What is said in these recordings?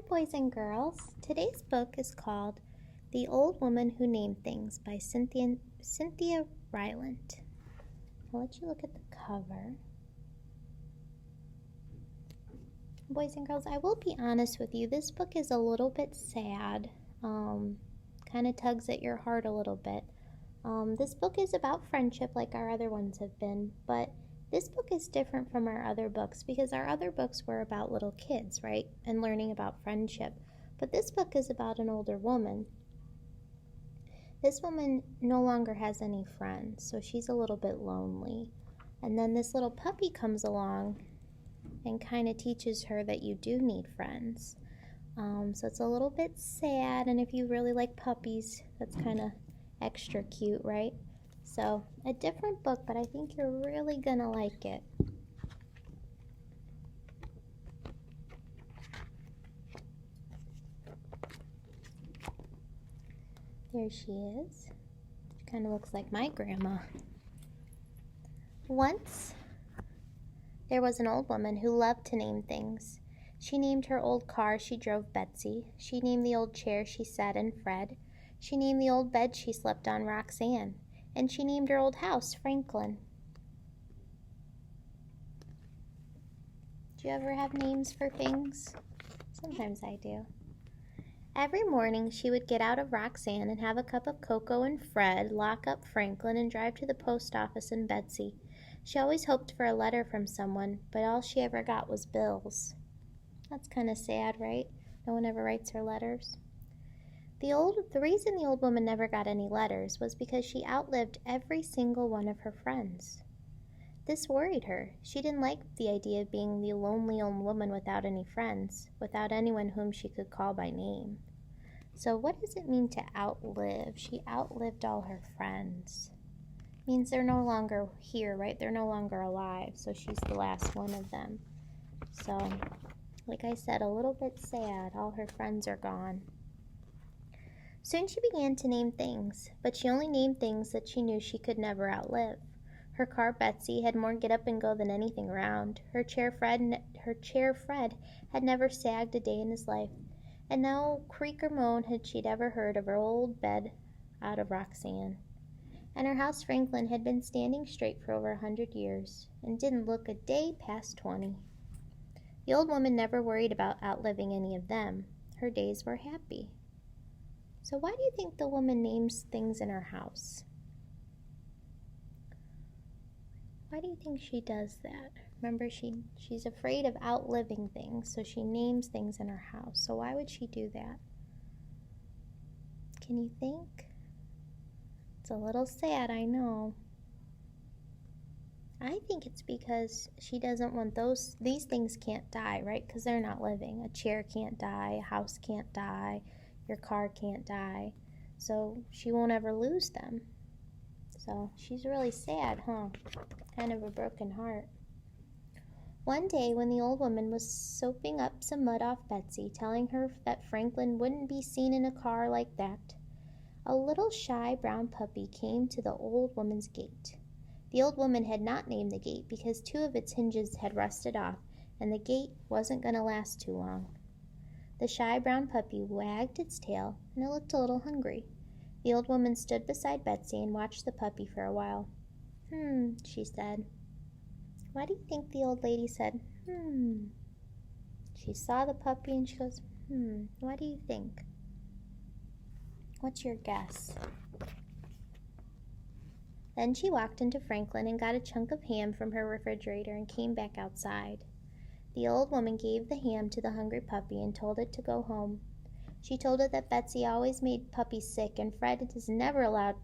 boys and girls. Today's book is called The Old Woman Who Named Things by Cynthia Rylant. I'll let you look at the cover. Boys and girls, I will be honest with you. This book is a little bit sad. Kind of tugs at your heart a little bit. This book is about friendship like our other ones have been, but this book is different from our other books because our other books were about little kids, right? And learning about friendship. But this book is about an older woman. This woman no longer has any friends, so she's a little bit lonely. And then this little puppy comes along and kind of teaches her that you do need friends. So it's a little bit sad, and if you really like puppies, that's kind of extra cute, right? So, a different book, but I think you're really gonna like it. There she is. She kind of looks like my grandma. Once, there was an old woman who loved to name things. She named her old car she drove Betsy. She named the old chair she sat in Fred. She named the old bed she slept on Roxanne. And she named her old house Franklin. Do you ever have names for things? Sometimes I do. Every morning she would get out of Roxanne and have a cup of cocoa and Fred, lock up Franklin, and drive to the post office in Betsy. She always hoped for a letter from someone, but all she ever got was bills. That's kind of sad, right? No one ever writes her letters. The reason the old woman never got any letters was because she outlived every single one of her friends. This worried her. She didn't like the idea of being the lonely old woman without any friends, without anyone whom she could call by name. So what does it mean to outlive? She outlived all her friends. Means they're no longer here, right? They're no longer alive, so she's the last one of them. So, like I said, a little bit sad. All her friends are gone. Soon she began to name things, but she only named things that she knew she could never outlive. Her car Betsy had more get up and go than anything around. Her chair Fred had never sagged a day in his life, and no creak or moan had she ever heard of her old bed out of Roxanne. And her house Franklin had been standing straight for over 100 years, and didn't look a day past 20. The old woman never worried about outliving any of them. Her days were happy. So why do you think the woman names things in her house? Why do you think she does that? Remember, she's afraid of outliving things, so she names things in her house. So why would she do that? Can you think? It's a little sad, I know. I think it's because she doesn't want these things can't die, right? Because they're not living. A chair can't die, a house can't die, your car can't die. So she won't ever lose them. So she's really sad, huh? Kind of a broken heart. One day when the old woman was soaping up some mud off Betsy, telling her that Franklin wouldn't be seen in a car like that, a little shy brown puppy came to the old woman's gate. The old woman had not named the gate because 2 of its hinges had rusted off, and the gate wasn't going to last too long. The shy brown puppy wagged its tail, and it looked a little hungry. The old woman stood beside Betsy and watched the puppy for a while. She said. Why do you think the old lady said, She saw the puppy and she goes, what do you think? What's your guess? Then she walked into Franklin and got a chunk of ham from her refrigerator and came back outside. The old woman gave the ham to the hungry puppy and told it to go home. She told it that Betsy always made puppies sick, and Fred has never allowed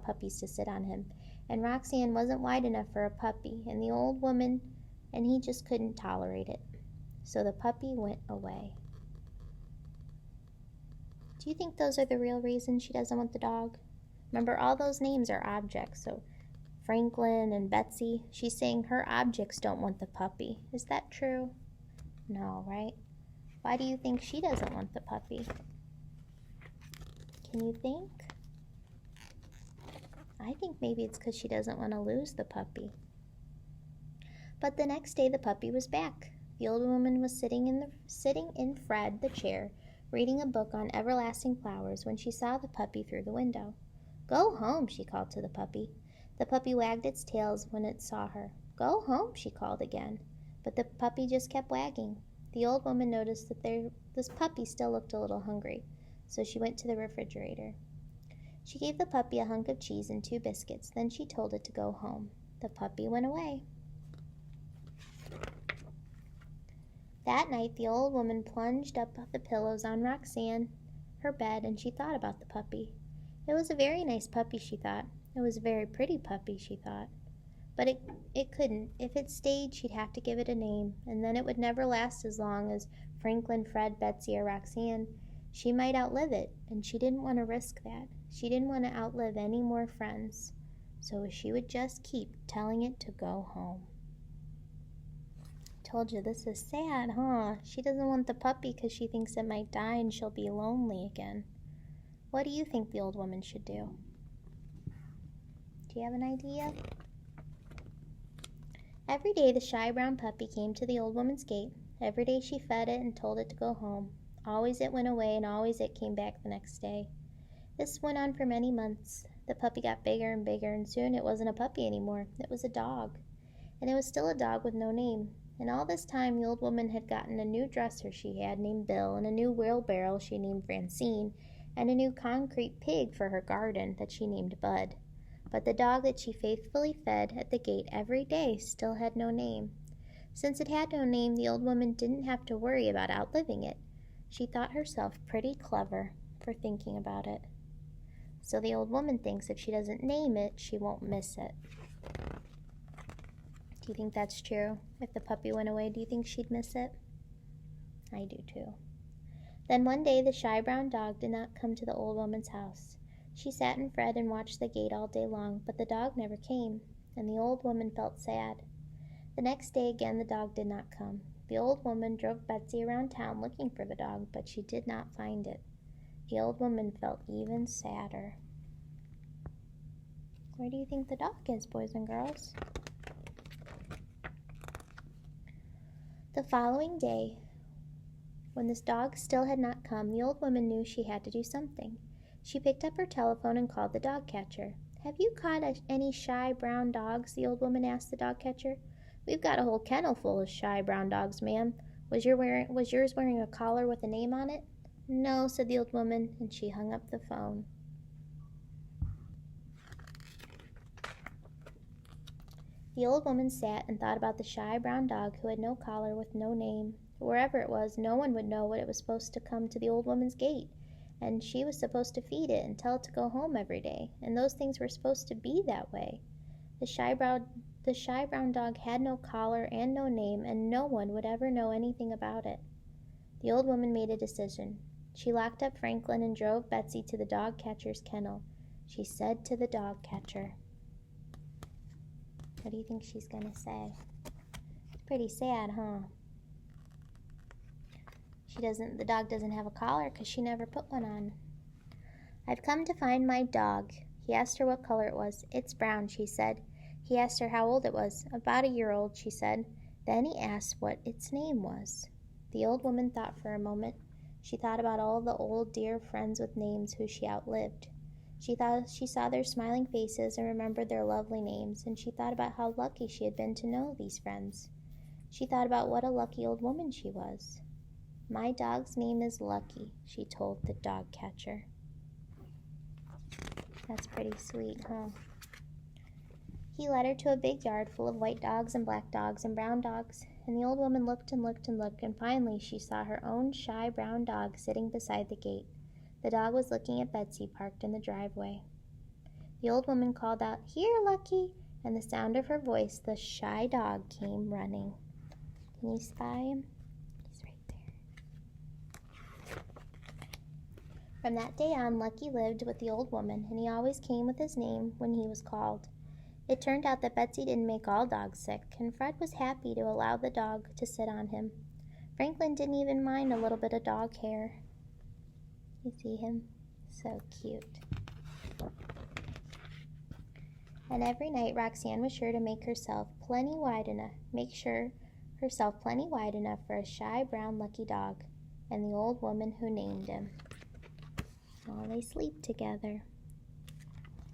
puppies to sit on him, and Roxanne wasn't wide enough for a puppy, and the old woman, and he just couldn't tolerate it. So the puppy went away. Do you think those are the real reasons she doesn't want the dog? Remember, all those names are objects, so Franklin and Betsy, she's saying her objects don't want the puppy. Is that true? No, right? Why do you think she doesn't want the puppy? Can you think? I think maybe it's because she doesn't want to lose the puppy. But the next day the puppy was back. The old woman was sitting in Fred, the chair, reading a book on everlasting flowers when she saw the puppy through the window. "Go home," she called to the puppy. The puppy wagged its tail when it saw her. "Go home," she called again. But the puppy just kept wagging. The old woman noticed that this puppy still looked a little hungry, so she went to the refrigerator. She gave the puppy a hunk of cheese and 2 biscuits. Then she told it to go home. The puppy went away. That night, the old woman plunged up the pillows on Roxanne, her bed, and she thought about the puppy. It was a very nice puppy, she thought. It was a very pretty puppy, she thought. But it couldn't. If it stayed, she'd have to give it a name, and then it would never last as long as Franklin, Fred, Betsy, or Roxanne. She might outlive it, and she didn't want to risk that. She didn't want to outlive any more friends. So she would just keep telling it to go home. Told you, this is sad, huh? She doesn't want the puppy because she thinks it might die and she'll be lonely again. What do you think the old woman should do? Do you have an idea? Every day the shy brown puppy came to the old woman's gate. Every day she fed it and told it to go home. Always it went away and always it came back the next day. This went on for many months. The puppy got bigger and bigger, and soon it wasn't a puppy anymore. It was a dog. And it was still a dog with no name. And all this time the old woman had gotten a new dresser she had named Bill, and a new wheelbarrow she named Francine, and a new concrete pig for her garden that she named Bud. But the dog that she faithfully fed at the gate every day still had no name. Since it had no name, the old woman didn't have to worry about outliving it. She thought herself pretty clever for thinking about it. So the old woman thinks if she doesn't name it, she won't miss it. Do you think that's true? If the puppy went away, do you think she'd miss it? I do too. Then one day the shy brown dog did not come to the old woman's house. She sat and fret and watched the gate all day long, but the dog never came, and the old woman felt sad. The next day again the dog did not come. The old woman drove Betsy around town looking for the dog, but she did not find it. The old woman felt even sadder. Where do you think the dog is, boys and girls? The following day, when this dog still had not come, the old woman knew she had to do something. She picked up her telephone and called the dog catcher. "Have you caught any shy brown dogs?" the old woman asked the dog catcher. "We've got a whole kennel full of shy brown dogs, ma'am. Was yours wearing a collar with a name on it?" "No," said the old woman, and she hung up the phone. The old woman sat and thought about the shy brown dog who had no collar with no name. Wherever it was, no one would know what it was supposed to come to the old woman's gate, and she was supposed to feed it and tell it to go home every day, and those things were supposed to be that way. The shy brown dog had no collar and no name, and no one would ever know anything about it. The old woman made a decision. She locked up Franklin and drove Betsy to the dog catcher's kennel. She said to the dog catcher, what do you think she's going to say? It's pretty sad, huh? The dog doesn't have a collar because she never put one on. "I've come to find my dog." He asked her what color it was. "It's brown," she said. He asked her how old it was. "About a year old," she said. Then he asked what its name was. The old woman thought for a moment. She thought about all the old dear friends with names who she outlived. She thought she saw their smiling faces and remembered their lovely names, and she thought about how lucky she had been to know these friends. She thought about what a lucky old woman she was. "My dog's name is Lucky," she told the dog catcher. That's pretty sweet, huh? He led her to a big yard full of white dogs and black dogs and brown dogs, and the old woman looked and looked and looked, and finally she saw her own shy brown dog sitting beside the gate. The dog was looking at Betsy, parked in the driveway. The old woman called out, "Here, Lucky!" and the sound of her voice, the shy dog came running. Can you spy him? He's right there. From that day on, Lucky lived with the old woman, and he always came with his name when he was called. It turned out that Betsy didn't make all dogs sick, and Fred was happy to allow the dog to sit on him. Franklin didn't even mind a little bit of dog hair. You see him? So cute. And every night Roxanne was sure to make herself plenty wide enough, make sure herself plenty wide enough for a shy brown lucky dog, and the old woman who named him. While they sleep together.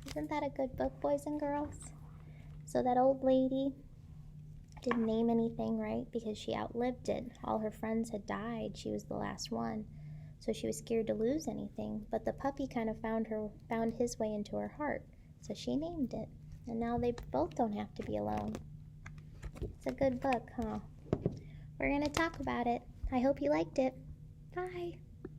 Isn't that a good book, boys and girls? So that old lady didn't name anything, right? Because she outlived it. All her friends had died. She was the last one. So she was scared to lose anything. But the puppy kind of found his way into her heart. So she named it. And now they both don't have to be alone. It's a good book, huh? We're going to talk about it. I hope you liked it. Bye.